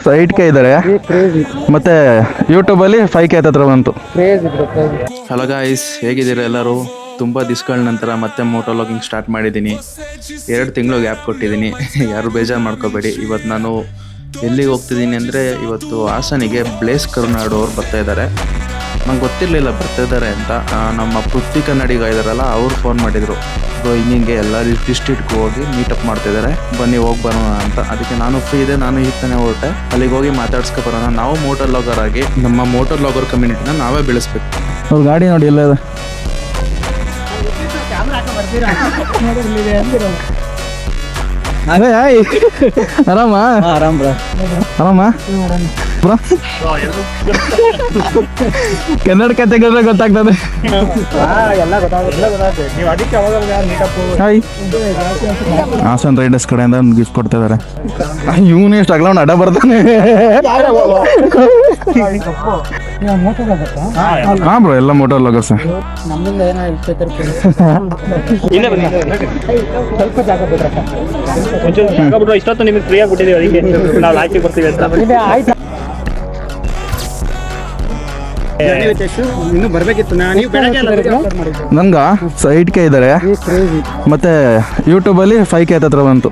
8K ಇದ್ದಾರೆ ಮತ್ತು ಯೂಟ್ಯೂಬಲ್ಲಿ 5K ಹತ್ರ ಬಂತು. ಹಲೋ ಗಾಯ್ಸ್, ಹೇಗಿದ್ದೀರಾ ಎಲ್ಲರೂ? ತುಂಬ ದಿವ್ಸಗಳ ನಂತರ ಮತ್ತೆ ಮೋಟೋ ವ್ಲಾಗಿಂಗ್ ಸ್ಟಾರ್ಟ್ ಮಾಡಿದ್ದೀನಿ. 2 ತಿಂಗಳು ಗ್ಯಾಪ್ ಕೊಟ್ಟಿದ್ದೀನಿ. ಯಾರು ಬೇಜಾರು ಮಾಡ್ಕೋಬೇಡಿ. ಇವತ್ತು ನಾನು ಎಲ್ಲಿಗೆ ಹೋಗ್ತಿದ್ದೀನಿ ಅಂದರೆ, ಇವತ್ತು ಹಾಸನಿಗೆ ಬ್ಲೇಸ್ ಕರುನಾಡು ಅವ್ರು ಬರ್ತಾ ಇದ್ದಾರೆ. ನಂಗೆ ಗೊತ್ತಿರಲಿಲ್ಲ ಬರ್ತಾ ಇದ್ದಾರೆ ಅಂತ. ನಮ್ಮ ಪೃಥ್ವಿ ಕನ್ನಡಿಗ ಇದ್ದಾರಲ್ಲ, ಅವ್ರು ಫೋನ್ ಮಾಡಿದರು, ಹಿಂಗೆ ಎಲ್ಲ ಡಿಸ್ಟ್ರಿಕ್ಟ್ಗೆ ಹೋಗಿ ಮೀಟಪ್ ಮಾಡ್ತಿದ್ದಾರೆ, ಬನ್ನಿ ಹೋಗಿ ಬರೋಣ ಅಂತ. ಅದಕ್ಕೆ ನಾನು ಫ್ರೀ ಇದೆ, ನಾನು ಈಗ ತಾನೇ ಹೊರಟೆ. ಅಲ್ಲಿಗೆ ಹೋಗಿ ಮಾತಾಡ್ಸ್ಕೊ ಬರೋಣ. ನಾವು ಮೋಟರ್ ವ್ಲಾಗರ್ ಆಗಿ ನಮ್ಮ ಮೋಟರ್ ವ್ಲಾಗರ್ ಕಮ್ಯುನಿಟಿನ ನಾವೇ ಬೆಳೆಸ್ಬೇಕು. ಅವ್ರ ಗಾಡಿ ನೋಡಿ ಎಲ್ಲ ಇದೆ. ಆರಾಮ ಆರಾಮ ಆರಾಮ ಕನ್ನಡ ಕಥೆಗಳ ಗೊತ್ತಾಗ್ತದೆ. ಹಾಸನ್ ರೈಡರ್ಸ್ ಕಡೆಯಿಂದ ಒಂದು ಗಿಫ್ಟ್ ಕೊಡ್ತಾ ಇದಾರೆ. ಇವನು ಎಷ್ಟು ಅಗಲ ಅಡ್ಡ ಬರ್ತಾನೆ. ಹಾ ಬ್ರೋ, ಎಲ್ಲ ಮೋಟರ್ ವ್ಲಾಗರ್ಸ್. ಇಷ್ಟೊತ್ತು ನಿಮಗೆ ಫ್ರೀ ಆಗಿಬಿಟ್ಟಿದ್ದೀವಿ, ಅದಕ್ಕೆ ನಾವು ಲಾಯ್ಕಿಗೆ ಬರ್ತೀವಿ ಅಂತ. ಇನ್ನು ಬರ್ಬೇಕಿತ್ತು. ನಂಗ 8K ಇದ್ದಾರೆ, ಮತ್ತೆ ಯೂಟ್ಯೂಬಲ್ಲಿ 5K ಹತ್ರ ಬಂತು.